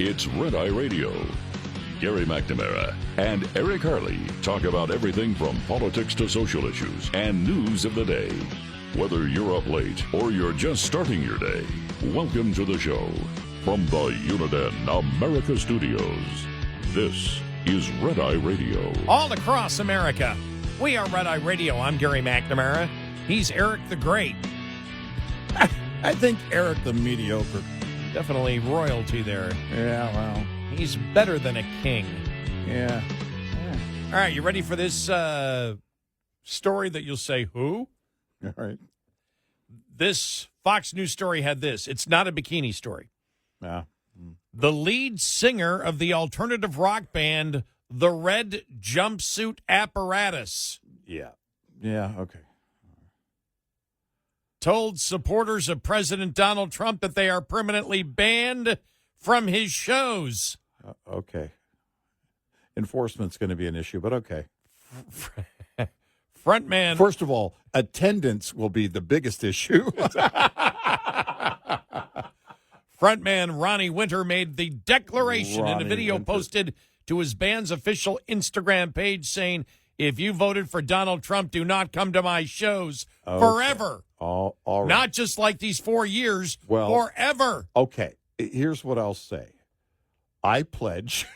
It's Red Eye Radio. Gary McNamara and Eric Harley talk about everything from politics to social issues and news of the day. Whether you're up late or you're just starting your day, welcome to the show. From the Uniden America Studios, this is Red Eye Radio. All across America, we are Red Eye Radio. I'm Gary McNamara. He's Eric the Great. I think Eric the Mediocre. Definitely royalty there. Yeah, well. He's better than a king. Yeah. All right, you ready for this story that you'll say, who? All right. This Fox News story had this. It's not a bikini story. Yeah. The lead singer of the alternative rock band, the Red Jumpsuit Apparatus, Yeah. Yeah, okay. told supporters of President Donald Trump that they are permanently banned from his shows. Okay. Enforcement's going to be an issue, but okay. Frontman. First of all, attendance will be the biggest issue. Frontman Ronnie Winter made the declaration in a video Winter. posted to his band's official Instagram page saying, if you voted for Donald Trump, do not come to my shows forever. All right. Not just like these 4 years, Well- forever. Okay. Here's what I'll say. I pledge.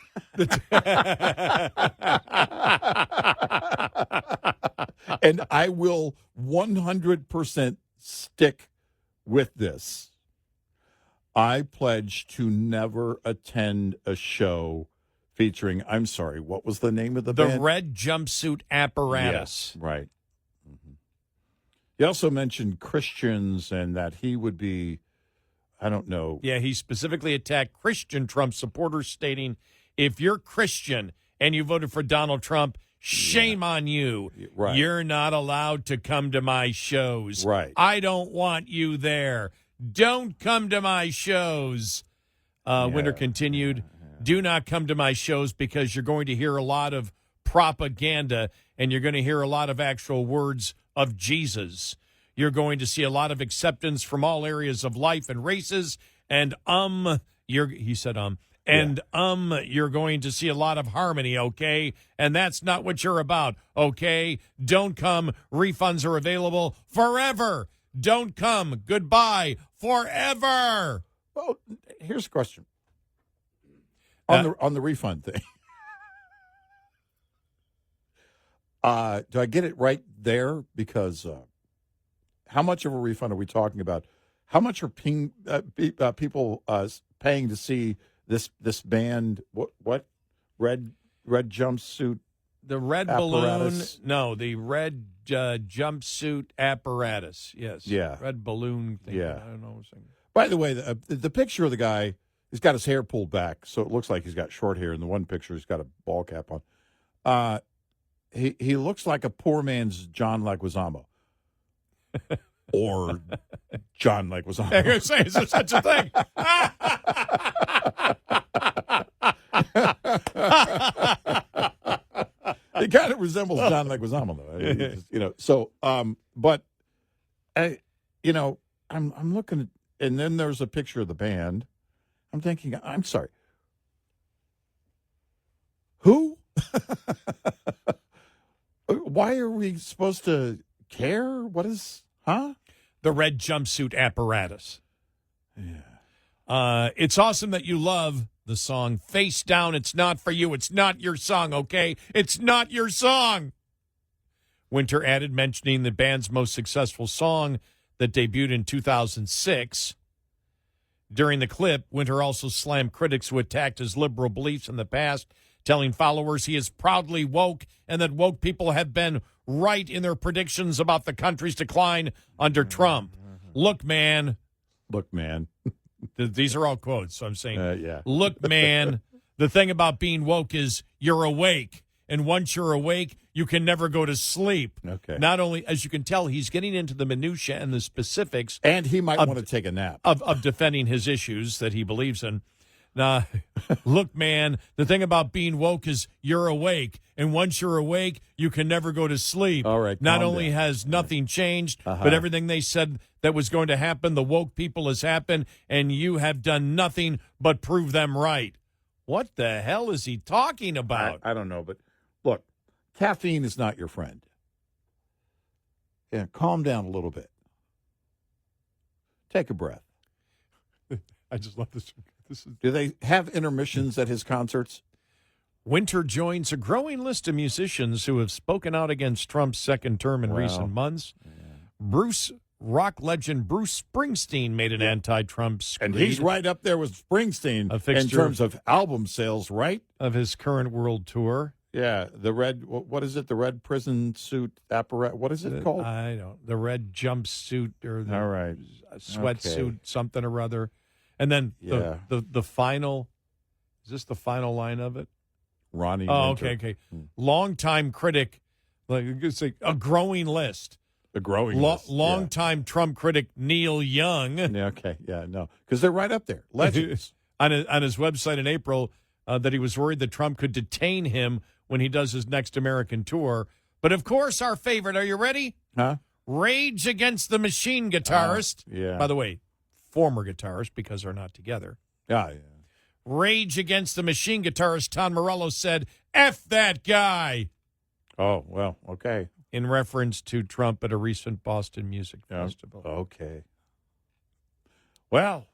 And I will 100% stick with this. I pledge to never attend a show featuring, I'm sorry, what was the name of the The band? Red Jumpsuit Apparatus. Yes, right. Mm-hmm. He also mentioned Christians and that he would be, I don't know. Yeah, he specifically attacked Christian Trump supporters, stating, if you're Christian and you voted for Donald Trump, shame on you. Right. You're not allowed to come to my shows. Right. I don't want you there. Don't come to my shows. Winter continued, do not come to my shows because you're going to hear a lot of propaganda and you're going to hear a lot of actual words of Jesus. You're going to see a lot of acceptance from all areas of life and races. And you're going to see a lot of harmony, okay? And that's not what you're about, okay? Don't come. Refunds are available forever. Don't come. Goodbye. Forever. Well, here's a question. On the refund thing. Do I get it right there? Because how much of a refund are we talking about? How much are people paying to see this band? What red jumpsuit? The red apparatus? balloon. No, the red jumpsuit apparatus. Yes. Yeah. Red balloon thing. Yeah. I don't know. By the way, the picture of the guy, he's got his hair pulled back, so it looks like he's got short hair. In the one picture, he's got a ball cap on. He looks like a poor man's John Leguizamo. Or John Leguizamo. I'm going to say, is there such a thing? He kind of resembles John Leguizamo, though. But I'm looking at, and then there's a picture of the band. I'm thinking, I'm sorry, who? Why are we supposed to care? What is, huh? The Red Jumpsuit Apparatus. Yeah. It's awesome that you love the song Face Down. It's not for you. It's not your song, okay? It's not your song. Winter added, mentioning the band's most successful song that debuted in 2006. During the clip, Winter also slammed critics who attacked his liberal beliefs in the past, telling followers he is proudly woke and that woke people have been right in their predictions about the country's decline under Trump. Look, man. These are all quotes, so I'm saying, yeah. Look, man, the thing about being woke is you're awake. And once you're awake, you can never go to sleep. Okay. Not only, as you can tell, he's getting into the minutia and the specifics. And he might want to take a nap. Of defending his issues that he believes in. Nah, look, man, the thing about being woke is you're awake. And once you're awake, you can never go to sleep. All right, Not calm only down. has nothing changed, Uh-huh. but everything they said that was going to happen, the woke people has happened, and you have done nothing but prove them right. What the hell is he talking about? I don't know, but look, caffeine is not your friend. Yeah, calm down a little bit. Take a breath. I just love this. Do they have intermissions at his concerts? Winter joins a growing list of musicians who have spoken out against Trump's second term in Wow. recent months. Rock legend Bruce Springsteen made an anti-Trump screed And he's right up there with Springsteen A in fixture terms of album sales, right? of his current world tour. Yeah, the red, what is it? The red prison suit apparatus. What is it called? I don't. The red jumpsuit or the All right. sweatsuit, Okay. something or other. And then Yeah. the final. Is this the final line of it? Ronnie. Oh, Winter. okay. Longtime critic, like it's like a growing list. The growing list. Longtime Trump critic Neil Young. Yeah, okay. Yeah, no. Because they're right up there. Legends. on his website in April that he was worried that Trump could detain him when he does his next American tour. But of course, our favorite. Are you ready? Huh? Rage Against the Machine guitarist. Yeah. By the way, former guitarist because they're not together. Yeah, yeah. Rage Against the Machine guitarist Tom Morello said, "F that guy," Oh, well, okay. in reference to Trump at a recent Boston Music Yeah. Festival. Okay. Well,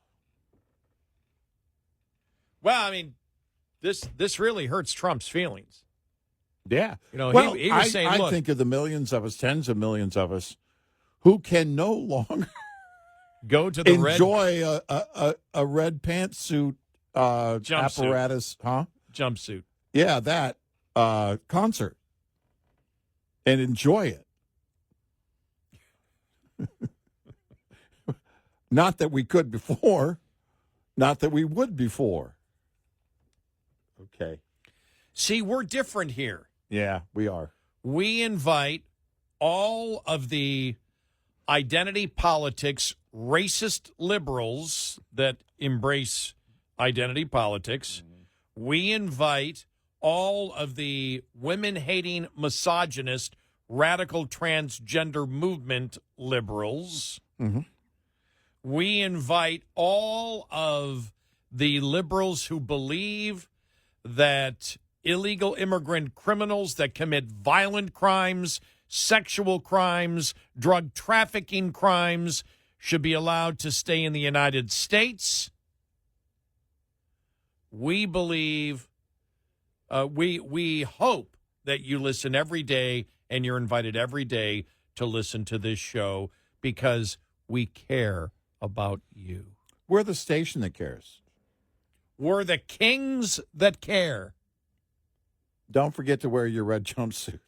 Well, I mean, this really hurts Trump's feelings. yeah. You know, Well, he was saying, I look, think of the millions of us, tens of millions of us, who can no longer go to the red enjoy a red pantsuit Jumpsuit. apparatus, huh? jumpsuit. Yeah, that concert and enjoy it. Not that we could before, not that we would before. Okay. See, we're different here. Yeah, we are. We invite all of the identity politics, racist liberals that embrace identity politics. We invite all of the women-hating, misogynist, radical transgender movement liberals. Mm-hmm. We invite all of the liberals who believe that illegal immigrant criminals that commit violent crimes, sexual crimes, drug trafficking crimes should be allowed to stay in the United States. We believe, we hope that you listen every day, and you're invited every day to listen to this show because we care about you. We're the station that cares. We're the kings that care. Don't forget to wear your red jumpsuit.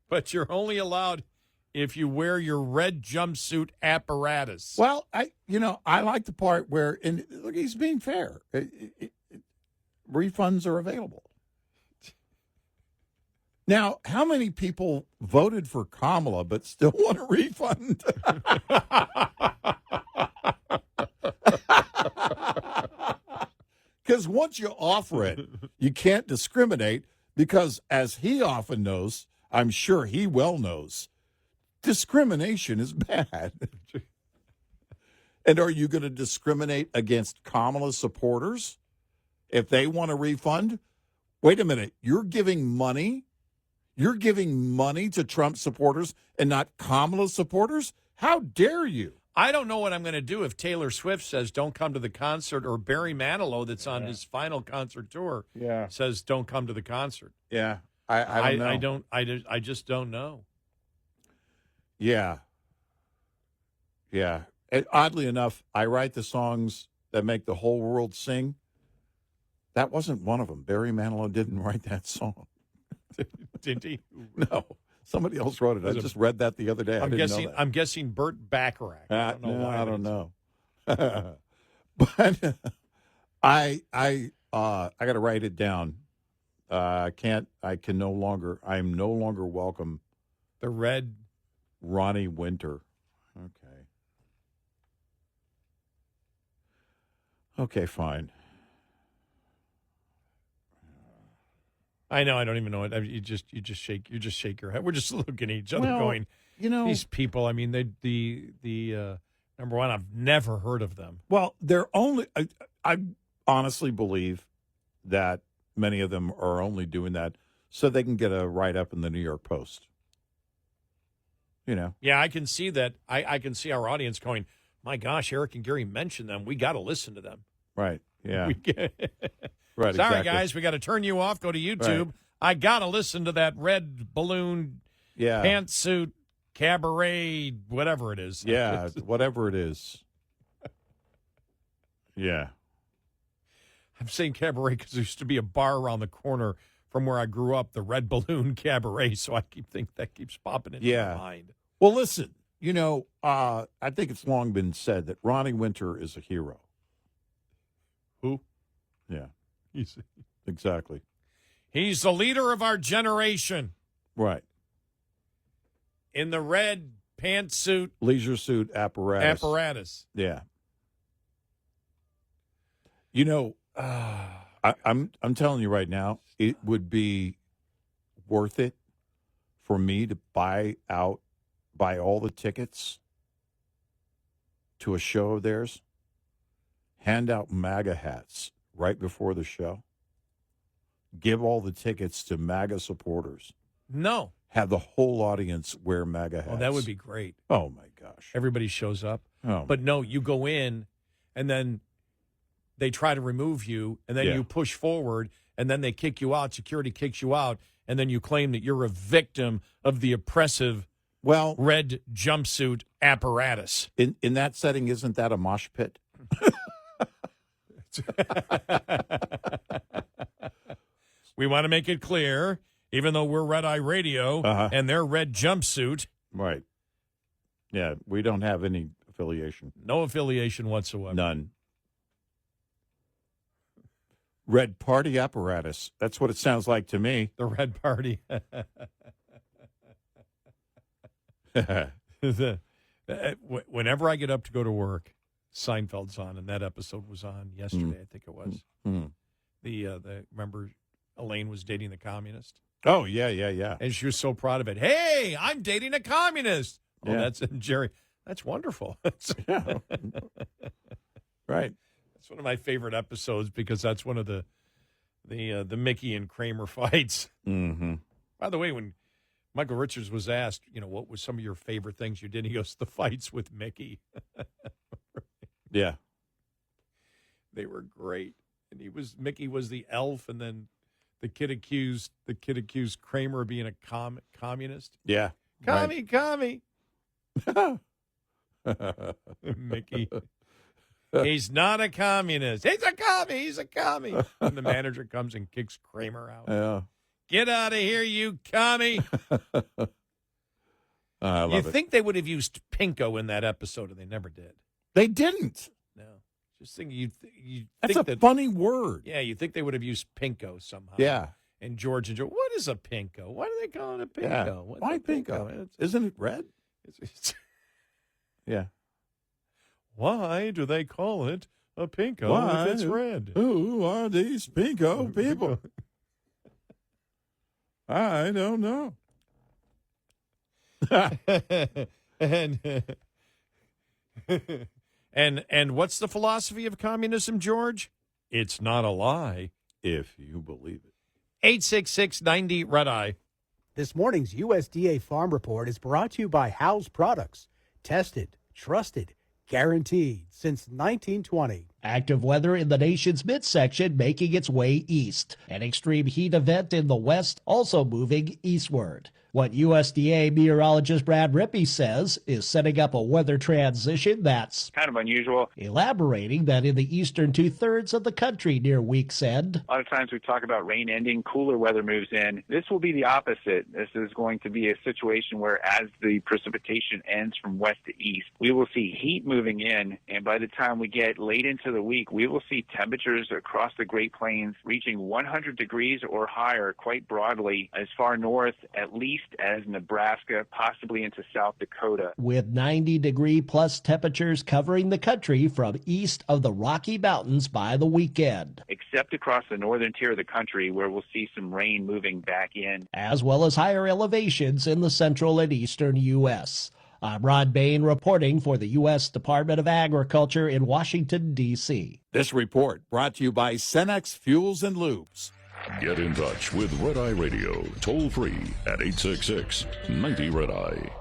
But you're only allowed if you wear your red jumpsuit apparatus. Well, I like the part where, and look, he's being fair. Refunds are available. Now, how many people voted for Kamala but still want a refund? Because once you offer it, you can't discriminate because, as he often knows, I'm sure he well knows, discrimination is bad. And are you going to discriminate against Kamala's supporters if they want a refund? Wait a minute. You're giving money? You're giving money to Trump supporters and not Kamala supporters? How dare you? I don't know what I'm going to do if Taylor Swift says don't come to the concert, or Barry Manilow, that's on his final concert tour, says don't come to the concert. Yeah. I don't know. I just don't know. Yeah. Yeah. And oddly enough, I write the songs that make the whole world sing. That wasn't one of them. Barry Manilow didn't write that song. Did he? No. Somebody else wrote it. I just read that the other day. I didn't know that. I'm guessing Burt Bacharach. I don't know why. I don't know. But I got to write it down. I'm no longer welcome. The red Ronnie Winter. Okay. Okay, fine. I know. I don't even know it. I mean, you just shake your head. We're just looking at each other, Well, going, you know, these people. I mean, number one, I've never heard of them. well, they're only. I honestly believe that many of them are only doing that so they can get a write up in the New York Post. You know. Yeah, I can see that. I can see our audience going, my gosh, Eric and Gary mentioned them. We got to listen to them. Right. Yeah. Sorry, Right. Exactly. guys, we got to turn you off. Go to YouTube. Right. I got to listen to that red balloon pantsuit cabaret, whatever it is. Yeah, whatever it is. Yeah. I'm saying cabaret because there used to be a bar around the corner from where I grew up, the Red Balloon Cabaret. So I keep thinking that keeps popping into my mind. Well, listen, you know, I think it's long been said that Ronnie Winter is a hero. Who? Yeah, He's exactly. He's the leader of our generation Right. in the red pantsuit Leisure suit apparatus. Yeah. You know, I'm telling you right now, it would be worth it for me to buy all the tickets to a show of theirs, hand out MAGA hats right before the show, give all the tickets to MAGA supporters. No. Have the whole audience wear MAGA hats. Oh, that would be great. Oh, my gosh. Everybody shows up. Oh, but no, you go in, and then they try to remove you, and then you push forward, and then they kick you out. Security kicks you out, and then you claim that you're a victim of the oppressive red jumpsuit apparatus. In that setting, isn't that a mosh pit? We want to make it clear, even though we're Red Eye Radio and they're red jumpsuit. Right. Yeah, we don't have any affiliation. No affiliation whatsoever. None. Red Party Apparatus. That's what it sounds like to me. The Red Party. Whenever I get up to go to work, Seinfeld's on, and that episode was on yesterday, I think it was. Remember Elaine was dating the communist? Oh, yeah. And she was so proud of it. Hey, I'm dating a communist. Oh, that's Jerry. That's wonderful. Yeah. Right. That's one of my favorite episodes because that's one of the Mickey and Kramer fights. Mm-hmm. By the way, when Michael Richards was asked, what was some of your favorite things you did, he goes, the fights with Mickey. Yeah. They were great. And Mickey was the elf, and then the kid accused Kramer of being a communist. Yeah. Commie. Mickey. He's not a communist. He's a commie. And the manager comes and kicks Kramer out. Yeah. Get out of here, you commie. I love it. You think they would have used pinko in that episode, and they never did. They didn't. No. Just think That's a funny word. Yeah, you think they would have used pinko somehow. Yeah. And George, what is a pinko? Why do they call it a pinko? Yeah. What's Why a pinko? Isn't it red? Yeah. Why do they call it a pinko if it's red? Who are these pinko people? I don't know. And what's the philosophy of communism, George? It's not a lie. If you believe it. 866-90 Red Eye. This morning's USDA Farm Report is brought to you by House Products. Tested, trusted, guaranteed since 1920. Active weather in the nation's midsection making its way east. An extreme heat event in the west also moving eastward. What USDA meteorologist Brad Rippey says is setting up a weather transition that's kind of unusual. Elaborating that in the eastern two-thirds of the country near week's end. A lot of times we talk about rain ending, cooler weather moves in. This will be the opposite. This is going to be a situation where as the precipitation ends from west to east, we will see heat moving in, and by the time we get late into the week, we will see temperatures across the Great Plains reaching 100 degrees or higher quite broadly as far north, at least as Nebraska, possibly into South Dakota. With 90-degree-plus temperatures covering the country from east of the Rocky Mountains by the weekend. Except across the northern tier of the country, where we'll see some rain moving back in. As well as higher elevations in the central and eastern U.S. I'm Rod Bain reporting for the U.S. Department of Agriculture in Washington, D.C. This report brought to you by Cenex Fuels and Lubes. Get in touch with Red Eye Radio, toll free at 866-90-RED-EYE.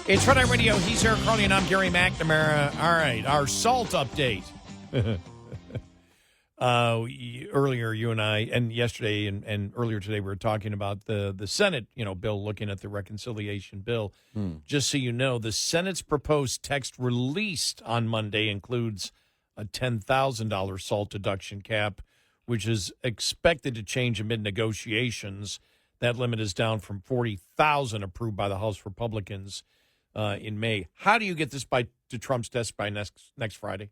It's Red Eye Radio. He's Eric Harley, and I'm Gary McNamara. All right, our salt update. Earlier, you and I, and yesterday and earlier today, we were talking about the Senate, bill, looking at the reconciliation bill. Just so you know, the Senate's proposed text released on Monday includes a $10,000 salt deduction cap, which is expected to change amid negotiations. That limit is down from $40,000 approved by the House Republicans in May. How do you get this to Trump's desk by next Friday?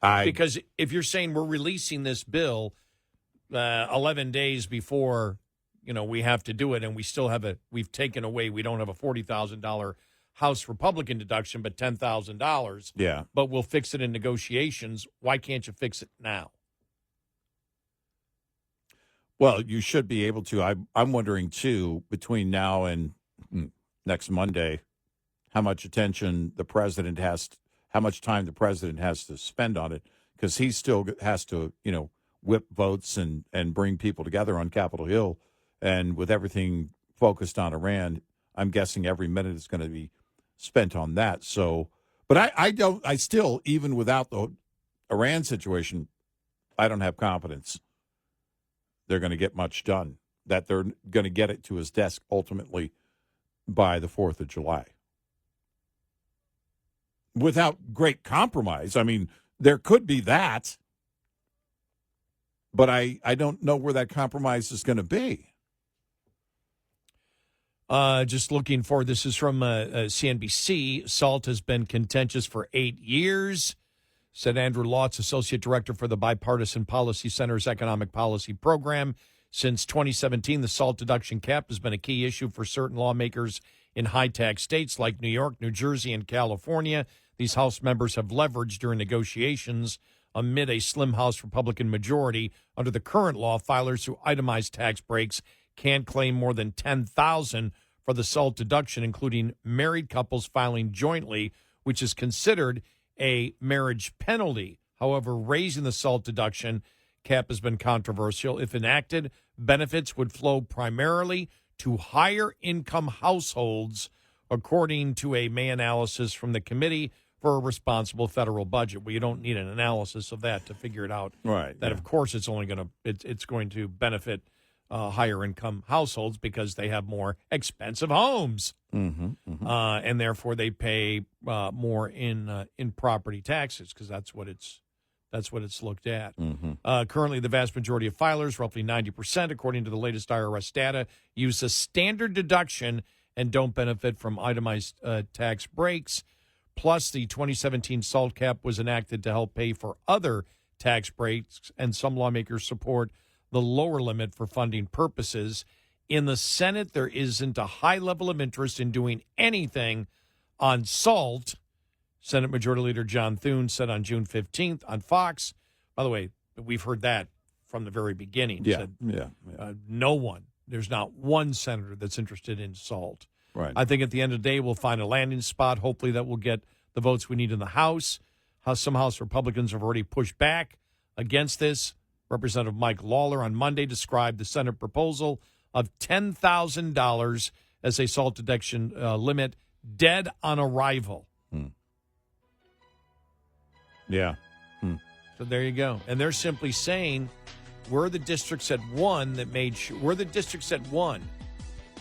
Because if you're saying we're releasing this bill 11 days before, we have to do it, and we still we've taken away, we don't have a $40,000 House Republican deduction, but $10,000. Yeah. But we'll fix it in negotiations. Why can't you fix it now? Well, you should be able to. I'm wondering, too, between now and next Monday, how much attention how much time the president has to spend on it, because he still has to, whip votes and bring people together on Capitol Hill. And with everything focused on Iran, I'm guessing every minute is going to be spent on that. So, but I still, even without the Iran situation, I don't have confidence they're going to get much done, that they're going to get it to his desk ultimately by the 4th of July. Without great compromise. I mean, there could be that, but I don't know where that compromise is going to be. Just looking forward, this is from CNBC. SALT has been contentious for 8 years, said Andrew Lotz, Associate Director for the Bipartisan Policy Center's Economic Policy Program. Since 2017, the SALT deduction cap has been a key issue for certain lawmakers in high-tax states like New York, New Jersey, and California. These House members have leveraged during negotiations amid a slim House Republican majority. Under the current law, filers who itemize tax breaks can't claim more than $10,000 for the SALT deduction, including married couples filing jointly, which is considered a marriage penalty. However, raising the SALT deduction cap has been controversial. If enacted, benefits would flow primarily to higher income households, according to a May analysis from the Committee for a Responsible Federal Budget. Well, you don't need an analysis of that to figure it out. Right. That, of course, it's going to benefit higher income households because they have more expensive homes, and therefore they pay more in property taxes, because that's what it's looked at. Currently, the vast majority of filers, roughly 90%, according to the latest IRS data, use a standard deduction and don't benefit from itemized tax breaks. Plus, the 2017 SALT cap was enacted to help pay for other tax breaks, and some lawmakers support the lower limit for funding purposes. In the Senate, there isn't a high level of interest in doing anything on SALT. Senate Majority Leader John Thune said on June 15th on Fox. By the way, we've heard that from the very beginning. Yeah. No one, there's not one senator that's interested in SALT. Right. I think at the end of the day, we'll find a landing spot. Hopefully that will get the votes we need in the House. Some House Republicans have already pushed back against this. Representative Mike Lawler on Monday described the Senate proposal of $10,000 as a SALT deduction limit dead on arrival. Yeah. So there you go. And they're simply saying we're the districts at one that made sure we're the districts at one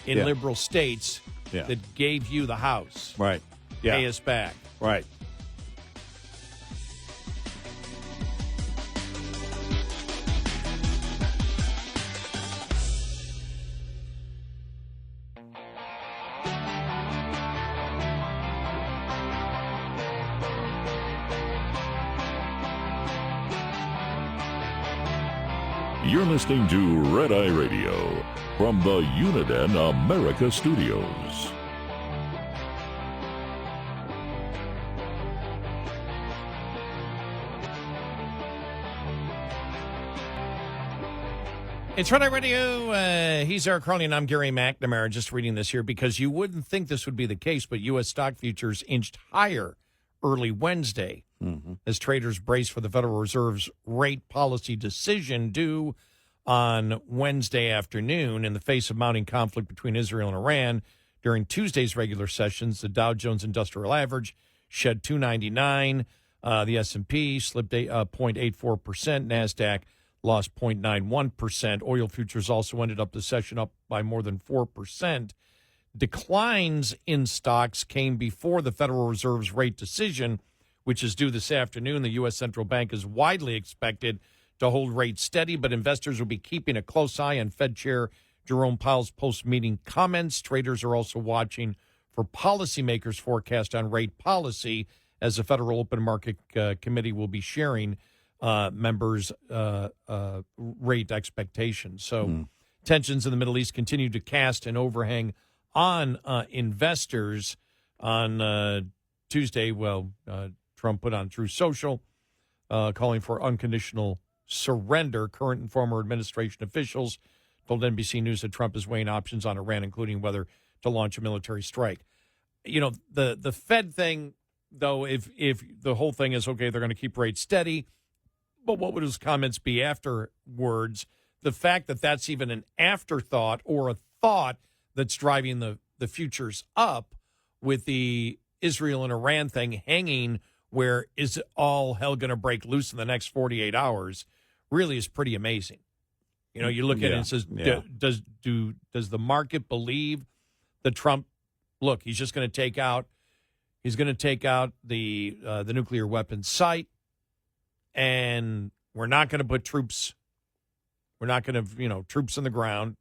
in liberal states that gave you the House. Right. Yeah. Pay us back. Right. You're listening to Red Eye Radio from the Uniden America Studios. It's Red Eye Radio. He's Eric Harley, and I'm Gary McNamara. Just reading this here because you wouldn't think this would be the case, but U.S. stock futures inched higher early Wednesday as traders brace for the Federal Reserve's rate policy decision due on Wednesday afternoon in the face of mounting conflict between Israel and Iran. During Tuesday's regular sessions, the Dow Jones Industrial Average shed 299. The S&P slipped 0.84%. NASDAQ lost 0.91%. Oil futures also ended up the session up by more than 4%. Declines in stocks came before the Federal Reserve's rate decision, which is due this afternoon. The U.S. Central Bank is widely expected to hold rates steady, but investors will be keeping a close eye on Fed Chair Jerome Powell's post-meeting comments. Traders are also watching for policymakers' forecast on rate policy, as the Federal Open Market Committee will be sharing members' rate expectations. So tensions in the Middle East continue to cast an overhang on investors. On Tuesday, Trump put on Truth Social, calling for unconditional surrender. Current and former administration officials told NBC News that Trump is weighing options on Iran, including whether to launch a military strike. You know, the Fed thing, though, if the whole thing is, okay, they're going to keep rates steady, but what would his comments be afterwards? The fact that that's even an afterthought or a thought that's driving the futures up, with the Israel and Iran thing hanging where is all hell going to break loose in the next 48 hours, really is pretty amazing. You know, you look at it and it says, does the market believe that Trump, look, he's just going to take out the nuclear weapons site, and we're not going to put troops. We're not going to, troops in the ground.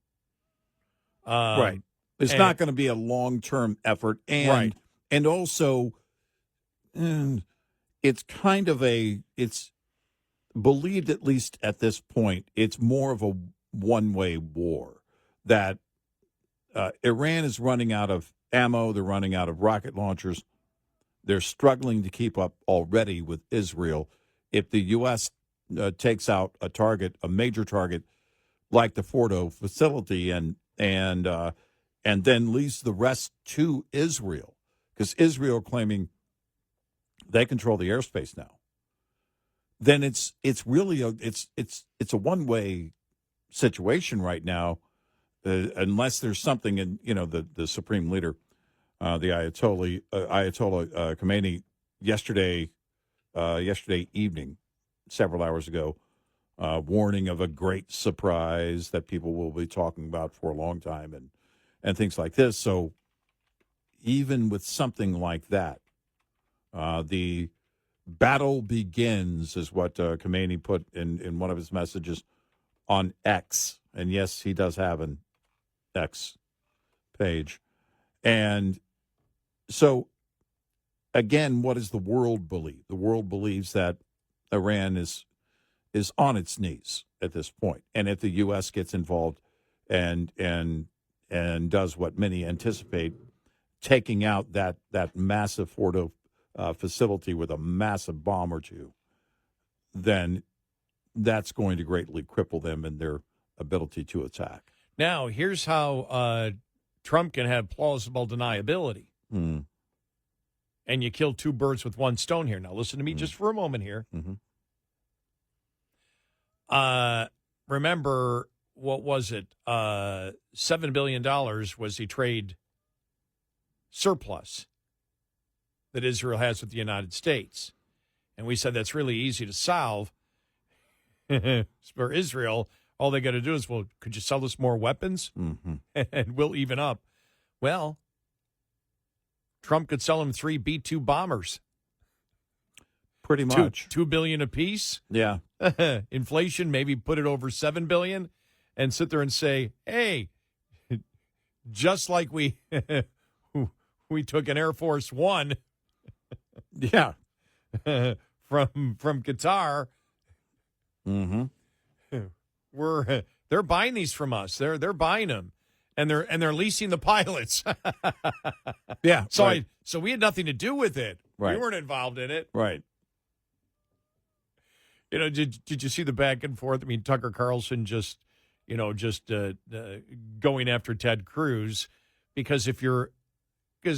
Right. It's not going to be a long-term effort. And also, it's kind of it's believed, at least at this point, it's more of a one-way war. That Iran is running out of ammo. They're running out of rocket launchers. They're struggling to keep up already with Israel. If the U.S. Takes out a major target like the Fordo facility, and then leaves the rest to Israel, because Israel claiming they control the airspace now, then it's really a one-way situation right now, unless there's something in the supreme leader, the Ayatollah Khomeini yesterday evening, several hours ago, warning of a great surprise that people will be talking about for a long time, and things like this. So even with something like that, the battle begins, is what Khomeini put in one of his messages on X. And yes, he does have an X page. And so, again, what does the world believe? The world believes that Iran is on its knees at this point. And if the U.S. gets involved and does what many anticipate, taking out that massive Fordo facility with a massive bomb or two, then that's going to greatly cripple them in their ability to attack. Now, here's how Trump can have plausible deniability. And you kill two birds with one stone here. Now, listen to me just for a moment here. Remember, what was it? $7 billion was the trade surplus that Israel has with the United States. And we said that's really easy to solve. For Israel, all they got to do is, well, could you sell us more weapons? And we'll even up. Well, Trump could sell them 3 B-2 bombers. Pretty much. $2 billion apiece. Yeah. Inflation, maybe put it over $7 billion, and sit there and say, hey, just like we took an Air Force One yeah. from Qatar. they're buying these from us. They're buying them, and they're leasing the pilots. Yeah. So right. so we had nothing to do with it. Right. We weren't involved in it. Right. Did you see the back and forth? I mean, Tucker Carlson just going after Ted Cruz because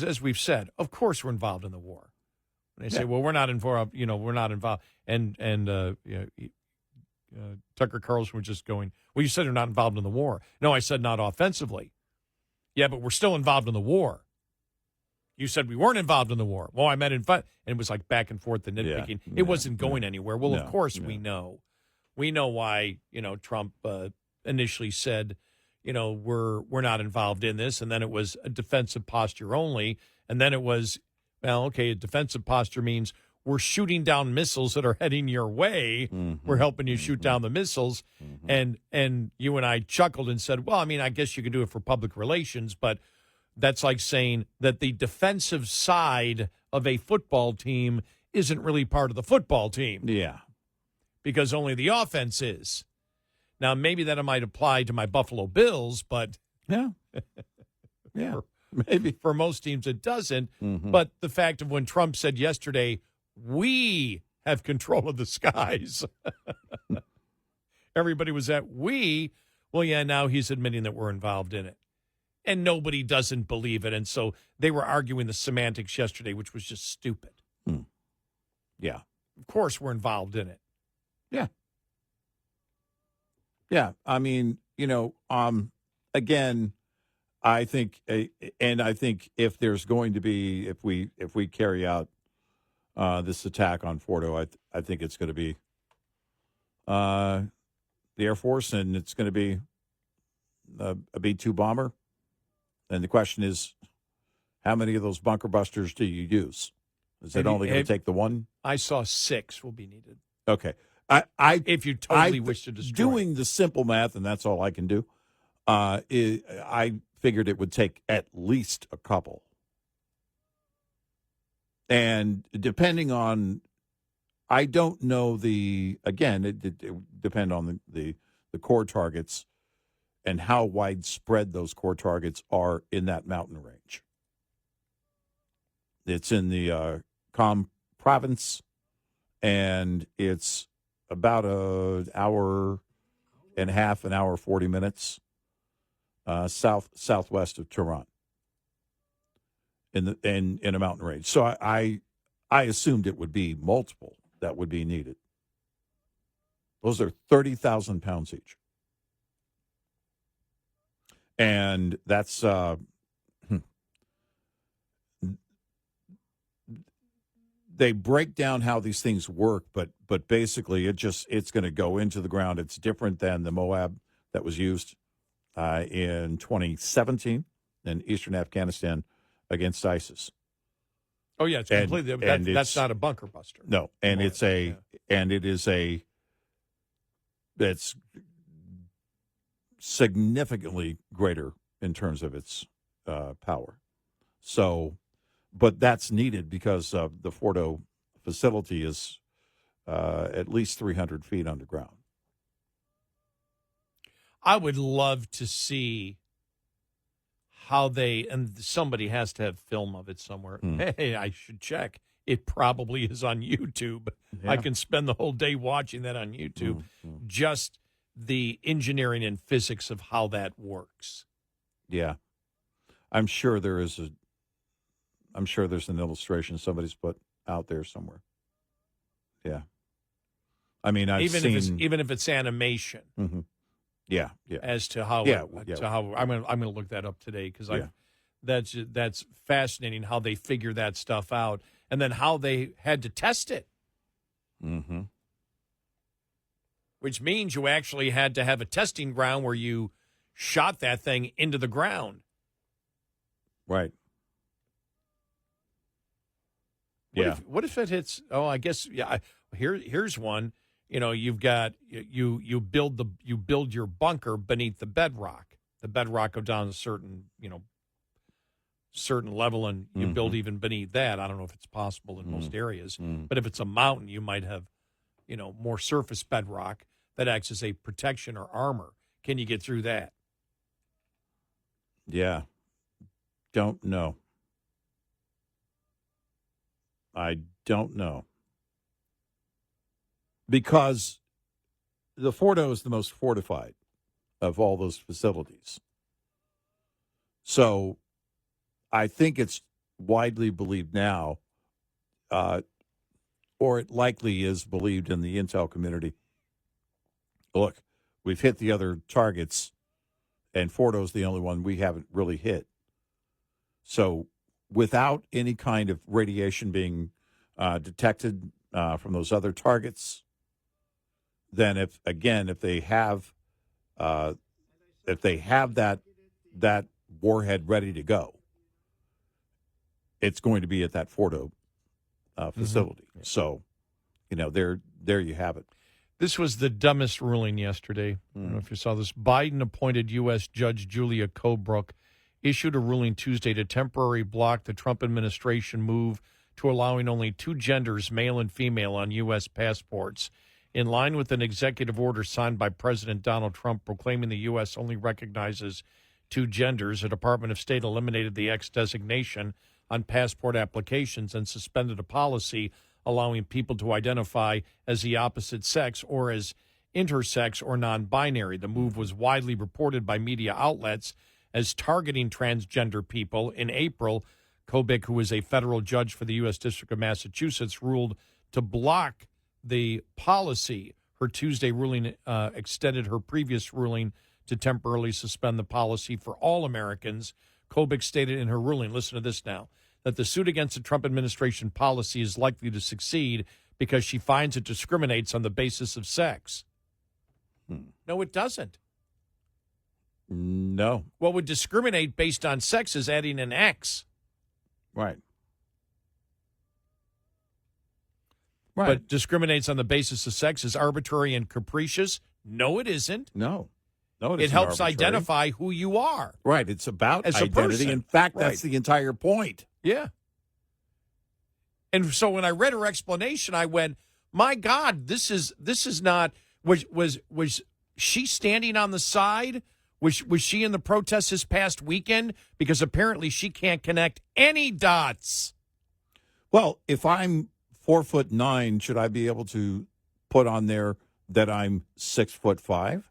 as we've said, of course we're involved in the war. And they say, well, we're not involved. We're not involved. And Tucker Carlson was just going, well, you said you're not involved in the war. No, I said not offensively. Yeah, but we're still involved in the war. You said we weren't involved in the war. Well, I meant and it was like back and forth, the nitpicking. It wasn't going anywhere. Well, of course we know. We know why, Trump initially said, we're not involved in this, and then it was a defensive posture only, and then it was, well, okay, a defensive posture means we're shooting down missiles that are heading your way. Mm-hmm. We're helping you shoot down the missiles. Mm-hmm. And you and I chuckled and said, well, I mean, I guess you could do it for public relations, but that's like saying that the defensive side of a football team isn't really part of the football team. Yeah. Because only the offense is. Now, maybe that might apply to my Buffalo Bills, but yeah, maybe for most teams it doesn't. Mm-hmm. But the fact of when Trump said yesterday, we have control of the skies. Everybody was at we. Well, yeah, now he's admitting that we're involved in it. And nobody doesn't believe it. And so they were arguing the semantics yesterday, which was just stupid. Yeah. Of course we're involved in it. Yeah. Yeah. I mean, again, I think, and I think if there's going to be, if we carry out this attack on Fordo, I think it's going to be the Air Force, and it's going to be a B-2 bomber. And the question is, how many of those bunker busters do you use? Is it only going to take the one? I saw 6 will be needed. Okay. If you totally wish to destroy. Doing the simple math, and that's all I can do, I figured it would take at least a couple. And depending on, I don't know it depend on the core targets and how widespread those core targets are in that mountain range. It's in the Com province, and it's about an hour and a half, an hour, 40 minutes southwest of Tehran in a mountain range. So I assumed it would be multiple that would be needed. Those are 30,000 pounds each. And that's they break down how these things work, but basically it's going to go into the ground. It's different than the Moab that was used in 2017 in eastern Afghanistan against ISIS. Oh yeah, it's completely. That's not a bunker buster. No, and it's it's significantly greater in terms of its power. So, but that's needed because the Fordo facility is at least 300 feet underground. I would love to see how and somebody has to have film of it somewhere. Hey, I should check. It probably is on YouTube. Yeah. I can spend the whole day watching that on YouTube. Just the engineering and physics of how that works. Yeah. I'm sure there's an illustration somebody's put out there somewhere. Yeah. I mean, even if it's animation. Mm-hmm. Yeah, yeah. As to how, how I'm going to look that up today because that's fascinating how they figure that stuff out and then how they had to test it. Mm-hmm. Which means you actually had to have a testing ground where you shot that thing into the ground. Right. What if it hits? Oh, I guess here's one. You've got you build your bunker beneath the bedrock. The bedrock goes down a certain level, and you build even beneath that. I don't know if it's possible in most areas, but if it's a mountain, you might have more surface bedrock that acts as a protection or armor. Can you get through that? Yeah. Don't know. I don't know. Because the Fordo is the most fortified of all those facilities. So I think it's widely believed now, or it likely is believed in the intel community. Look, we've hit the other targets, and Fordo's the only one we haven't really hit. So without any kind of radiation being detected from those other targets, then if they have that warhead ready to go, it's going to be at that Fordo facility. Mm-hmm. So, there you have it. This was the dumbest ruling yesterday. I don't know if you saw this. Biden-appointed U.S. Judge Julia Colebrook issued a ruling Tuesday to temporarily block the Trump administration move to allowing only two genders, male and female, on U.S. passports, in line with an executive order signed by President Donald Trump proclaiming the U.S. only recognizes two genders. The Department of State eliminated the X designation on passport applications and suspended a policy allowing people to identify as the opposite sex or as intersex or non-binary. The move was widely reported by media outlets as targeting transgender people. In April, Kobik, who is a federal judge for the U.S. District of Massachusetts, ruled to block the policy. Her Tuesday ruling extended her previous ruling to temporarily suspend the policy for all Americans. Kobik stated in her ruling, listen to this now, that the suit against the Trump administration policy is likely to succeed because she finds it discriminates on the basis of sex. No, it doesn't. No. What would discriminate based on sex is adding an X. Right. But discriminates on the basis of sex is arbitrary and capricious? No, it isn't. No, it helps identify who you are. Right. It's about as identity. A person. In fact, that's the entire point. Yeah. And so when I read her explanation, I went, "My God, this is not." Was she standing on the side? Was she in the protests this past weekend? Because apparently she can't connect any dots. Well, if I'm 4'9", should I be able to put on there that I'm 6'5"?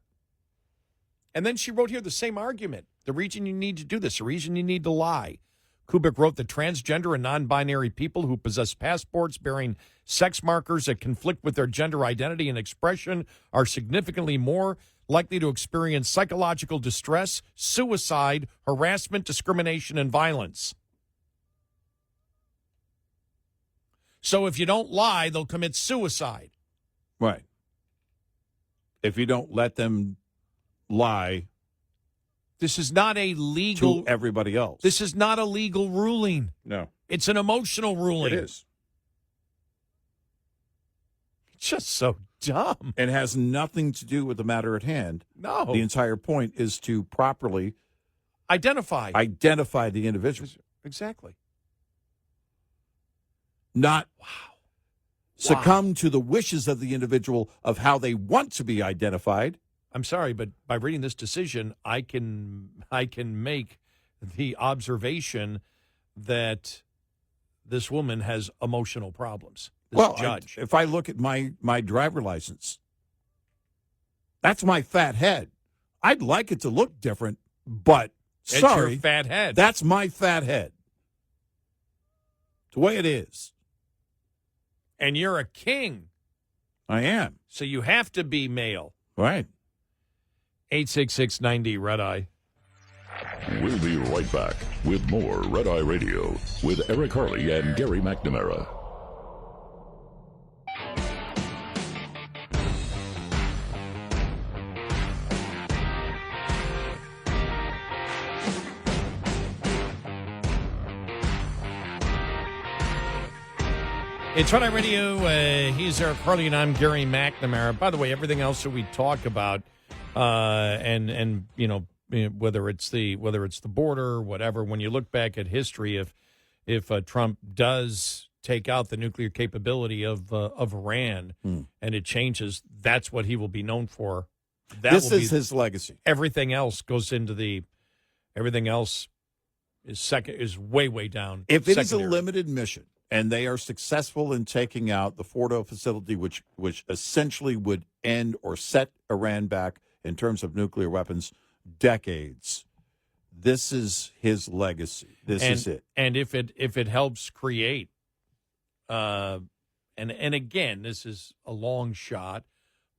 And then she wrote here the same argument. The reason you need to do this, the reason you need to lie. Kubik wrote that transgender and non-binary people who possess passports bearing sex markers that conflict with their gender identity and expression are significantly more likely to experience psychological distress, suicide, harassment, discrimination, and violence. So if you don't lie, they'll commit suicide. Right. If you don't let them lie. This is not a legal... To everybody else. This is not a legal ruling. No. It's an emotional ruling. It is. It's just so dumb. And has nothing to do with the matter at hand. No. The entire point is to properly... Identify the individual. Exactly. Not succumb to the wishes of the individual of how they want to be identified. I'm sorry, but by reading this decision, I can make the observation that this woman has emotional problems. This judge. If I look at my driver license, that's my fat head. I'd like it to look different, but it's sorry, your fat head. That's my fat head. It's the way it is. And you're a king. I am. So you have to be male. Right. 866-90 Red Eye. We'll be right back with more Red Eye Radio with Eric Harley and Gary McNamara. It's Red Eye Radio. He's Eric Harley, and I'm Gary McNamara. By the way, everything else that we talk about, and you know, whether it's the border, whatever. When you look back at history, if Trump does take out the nuclear capability of Iran, and it changes, that's what he will be known for. This is his legacy. Everything else goes into the. Everything else is way down. If it is a secondary. limited mission and they are successful in taking out the Fordo facility, which essentially would end or set Iran back in terms of nuclear weapons decades, this is his legacy. This is it. And if it helps create, and again, this is a long shot,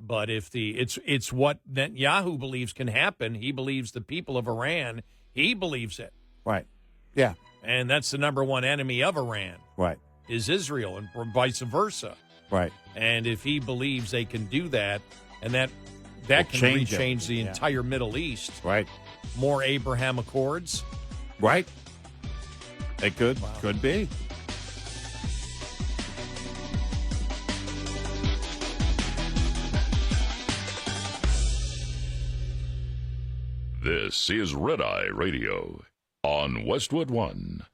but if it's what Netanyahu believes can happen, he believes the people of Iran, he believes it. Right. Yeah. And that's the number one enemy of Iran. Right. Is Israel, and vice versa. Right. And if he believes they can do that, and that can change the entire Middle East. Right. More Abraham Accords. Right. It could be. This is Red Eye Radio on Westwood One.